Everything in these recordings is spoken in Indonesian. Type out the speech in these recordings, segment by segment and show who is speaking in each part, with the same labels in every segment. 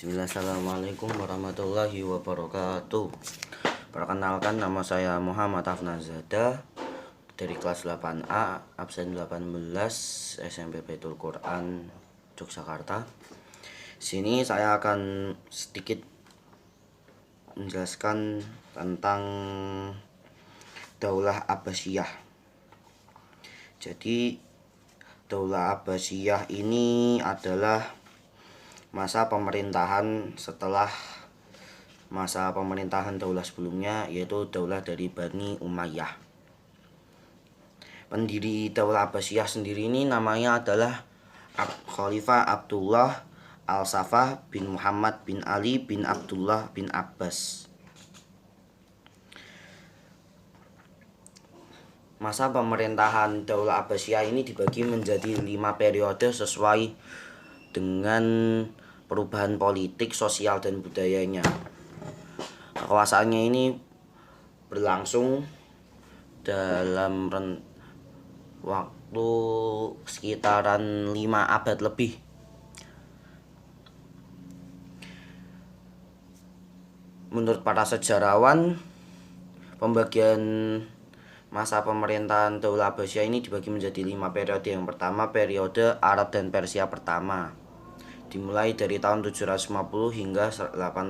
Speaker 1: Bismillah, assalamualaikum warahmatullahi wabarakatuh. Perkenalkan, nama saya Muhammad Afnazada dari kelas 8A, absen 18, SMP Baitul Quran, Yogyakarta. Sini saya akan sedikit menjelaskan tentang Daulah Abbasiyah. Jadi Daulah Abbasiyah ini adalah masa pemerintahan setelah masa pemerintahan daulah sebelumnya, yaitu daulah dari Bani Umayyah. Pendiri Daulah Abbasiyah sendiri ini namanya adalah Khalifah Abdullah Al-Safah bin Muhammad bin Ali bin Abdullah bin Abbas. Masa pemerintahan Daulah Abbasiyah ini dibagi menjadi 5 periode sesuai dengan perubahan politik, sosial, dan budayanya. Kekuasaannya ini berlangsung dalam waktu sekitaran 5 abad lebih. Menurut para sejarawan, pembagian masa pemerintahan Daulah Abbasiyah ini dibagi menjadi 5 periode. Yang pertama, periode Arab dan Persia pertama, dimulai dari tahun 750 hingga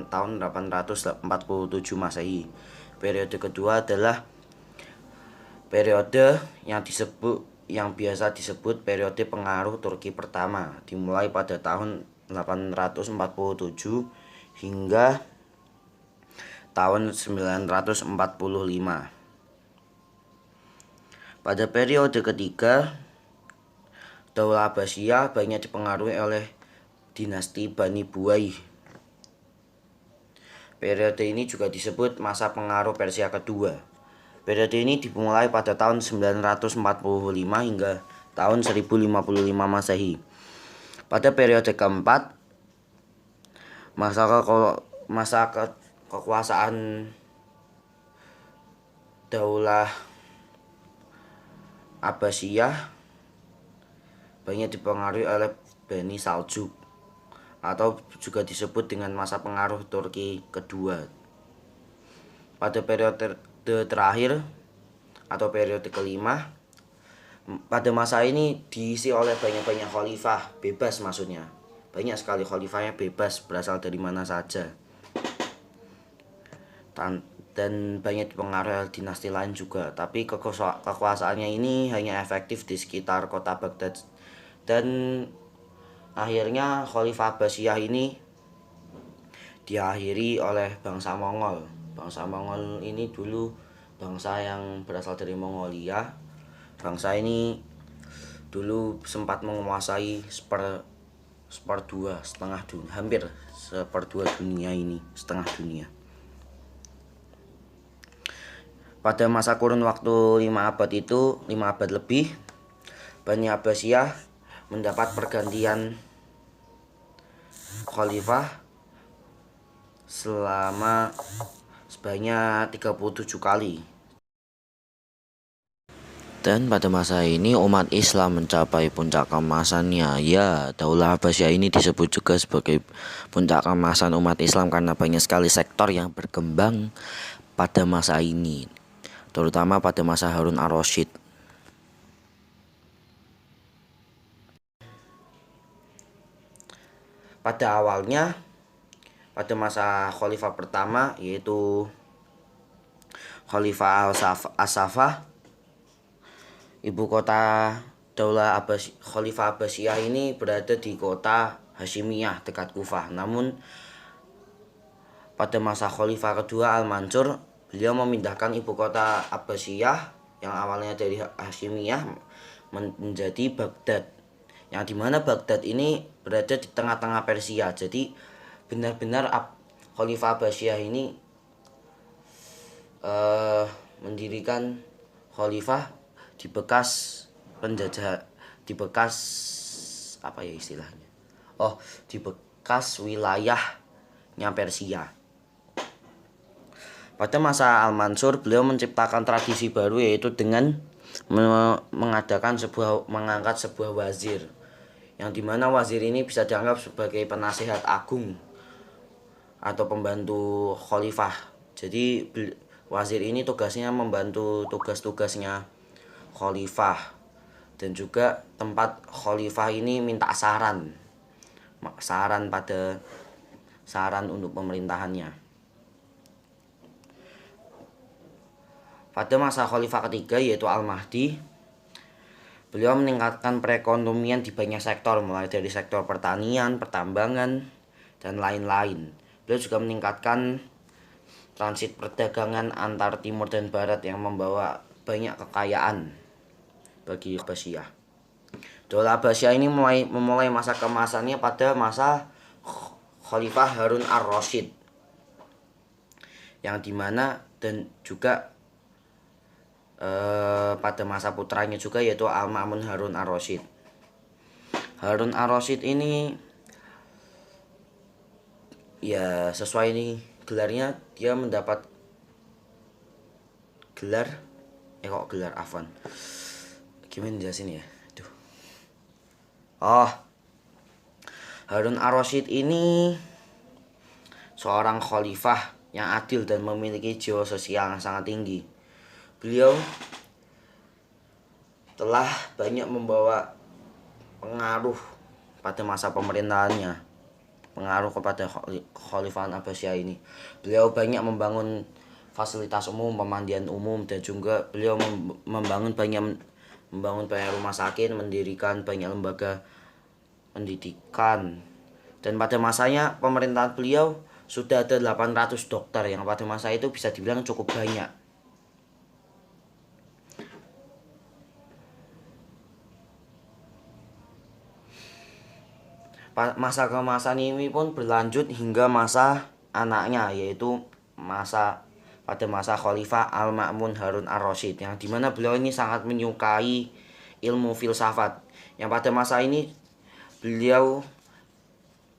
Speaker 1: tahun 847 Masehi. Periode kedua adalah periode yang biasa disebut periode pengaruh Turki pertama, dimulai pada tahun 847 hingga tahun 945. Pada periode ketiga, Daulah Abbasiyah banyak dipengaruhi oleh dinasti Bani Buwayh. Periode ini juga disebut masa pengaruh Persia kedua. Periode ini dimulai pada tahun 945 hingga tahun 1055 Masehi. Pada periode keempat, masa kekuasaan Daulah Abbasiyah banyak dipengaruhi oleh Bani Saljuk, atau juga disebut dengan masa pengaruh Turki kedua. Pada periode terakhir atau periode kelima, pada masa ini diisi oleh banyak khalifah bebas, maksudnya banyak sekali khalifahnya bebas, berasal dari mana saja, dan banyak dipengaruhi oleh dinasti lain juga. Tapi kekuasaannya ini hanya efektif di sekitar kota Baghdad, dan akhirnya Khalifah Abbasiyah ini diakhiri oleh bangsa Mongol. Bangsa Mongol ini dulu bangsa yang berasal dari Mongolia. Bangsa ini dulu sempat menguasai hampir seperdua dunia ini, setengah dunia. Pada masa kurun waktu 5 abad lebih, Bani Abbasiyah mendapat pergantian khalifah selama sebanyak 37 kali. Dan pada masa ini umat Islam mencapai puncak keemasannya. Ya, Daulah Abbasiyah ini disebut juga sebagai puncak keemasan umat Islam karena banyak sekali sektor yang berkembang pada masa ini, terutama pada masa Harun ar-Rasyid. Pada awalnya, pada masa khalifah pertama, yaitu Khalifah As-Safah, ibu kota Daulah Khalifah Abbasiyah ini berada di kota Hashimiyah dekat Kufah. Namun pada masa khalifah kedua Al-Mansur, beliau memindahkan ibu kota Abbasiyah yang awalnya dari Hashimiyah menjadi Baghdad, yang dimana Baghdad ini berada di tengah-tengah Persia. Jadi benar-benar Khalifah Abbasiyah ini mendirikan khalifah di bekas penjajah, di bekas di bekas wilayahnya Persia. Pada masa Al-Mansur, beliau menciptakan tradisi baru, yaitu dengan mengangkat sebuah wazir, yang dimana wazir ini bisa dianggap sebagai penasihat agung atau pembantu khalifah. Jadi wazir ini tugasnya membantu tugas-tugasnya khalifah, dan juga tempat khalifah ini minta saran untuk pemerintahannya. Pada masa khalifah ketiga yaitu Al-Mahdi, beliau meningkatkan perekonomian di banyak sektor, mulai dari sektor pertanian, pertambangan, dan lain-lain. Beliau juga meningkatkan transit perdagangan antar timur dan barat yang membawa banyak kekayaan bagi Abbasiyah. Daulah Abbasiyah ini memulai masa keemasannya pada masa Khalifah Harun ar-Rasyid, yang dimana dan juga pada masa putranya juga yaitu Al-Ma'mun Harun ar-Rasyid. Harun ar-Rasyid ini ya sesuai ini gelarnya, dia mendapat gelar afwan. Gimana jelasin ya? Harun ar-Rasyid ini seorang khalifah yang adil dan memiliki jiwa sosial yang sangat tinggi. Beliau telah banyak membawa pengaruh pada masa pemerintahannya, pengaruh kepada Khalifahan Abbasiyah ini. Beliau banyak membangun fasilitas umum, pemandian umum, dan juga beliau membangun banyak rumah sakit, mendirikan banyak lembaga pendidikan. Dan pada masanya pemerintahan beliau sudah ada 800 dokter, yang pada masa itu bisa dibilang cukup banyak. Masa keemasan ini pun berlanjut hingga masa anaknya, yaitu pada masa Khalifah Al-Ma'mun Harun ar-Rasyid, yang dimana beliau ini sangat menyukai ilmu filsafat. Yang pada masa ini beliau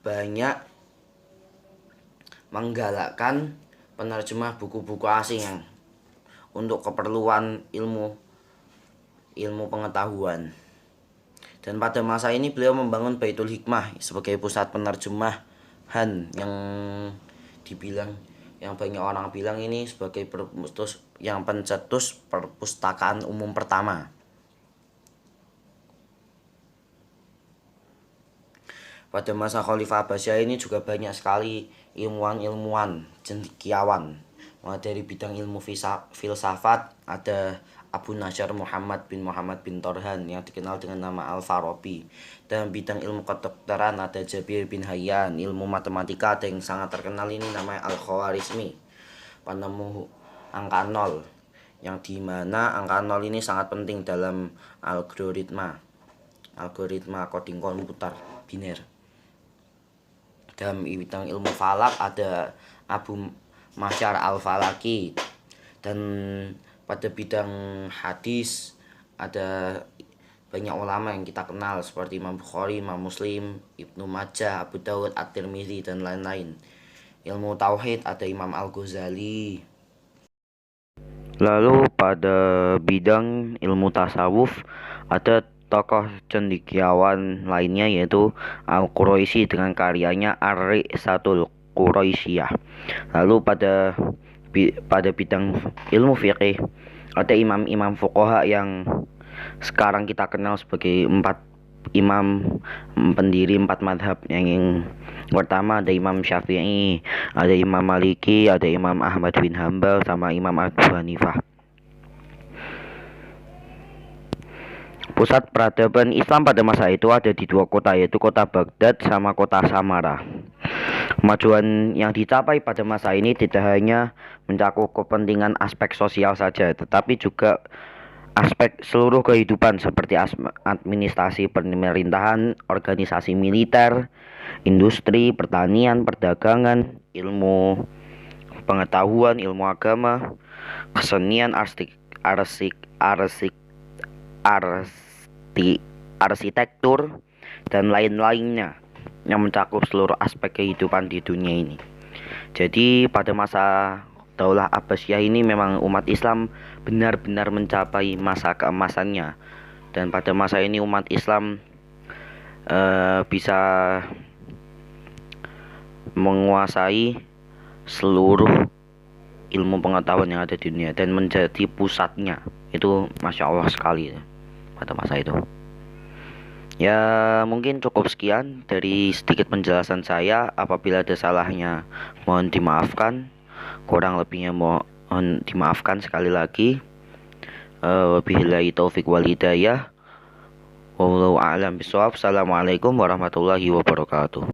Speaker 1: banyak menggalakkan penerjemah buku-buku asing untuk keperluan ilmu pengetahuan. Dan pada masa ini beliau membangun Baitul Hikmah sebagai pusat penerjemahan yang banyak orang bilang ini sebagai pencetus perpustakaan umum pertama. Pada masa Khalifah Abbasiyah ini juga banyak sekali ilmuwan cendekiawan, mulai dari bidang ilmu filsafat ada Abu Nasr Muhammad bin Torhan yang dikenal dengan nama Al-Farabi. Dan bidang ilmu kedokteran ada Jabir bin Hayyan. Ilmu matematika ada yang sangat terkenal ini namanya Al-Khawarizmi, penemu angka 0, yang dimana angka 0 ini sangat penting dalam algoritma coding komputer biner. Dalam bidang ilmu falak ada Abu Masyar Al-Falaki. Dan pada bidang hadis ada banyak ulama yang kita kenal seperti Imam Bukhari, Imam Muslim, Ibnu Majah, Abu Dawud, At-Tirmidzi, dan lain-lain. Ilmu tauhid ada Imam Al-Ghazali. Lalu pada bidang ilmu tasawuf ada tokoh cendekiawan lainnya yaitu Al-Quraisy dengan karyanya Ar-Ri'satul Quraisyah. Lalu pada bidang ilmu fikih ada imam-imam fuqaha yang sekarang kita kenal sebagai 4 imam pendiri 4 madhab. Yang pertama ada Imam Syafi'i, ada Imam Maliki, ada Imam Ahmad bin Hambal, sama Imam Abu Hanifah. Pusat peradaban Islam pada masa itu ada di 2 kota, yaitu kota Baghdad sama kota Samara. Kemajuan yang dicapai pada masa ini tidak hanya mencakup kepentingan aspek sosial saja, tetapi juga aspek seluruh kehidupan seperti administrasi pemerintahan, organisasi militer, industri, pertanian, perdagangan, ilmu pengetahuan, ilmu agama, kesenian, arsitektur, dan lain-lainnya yang mencakup seluruh aspek kehidupan di dunia ini. Jadi pada masa Daulah Abbasiyah ini memang umat Islam benar-benar mencapai masa keemasannya, dan pada masa ini umat Islam bisa menguasai seluruh ilmu pengetahuan yang ada di dunia dan menjadi pusatnya. Itu Masya Allah sekali ya, pada masa itu. Ya, mungkin cukup sekian dari sedikit penjelasan saya. Apabila ada salahnya, mohon dimaafkan. Kurang lebihnya mohon dimaafkan sekali lagi. Wabillahi taufik wal hidayah. Wallahu a'lam bishawab. Assalamualaikum warahmatullahi wabarakatuh.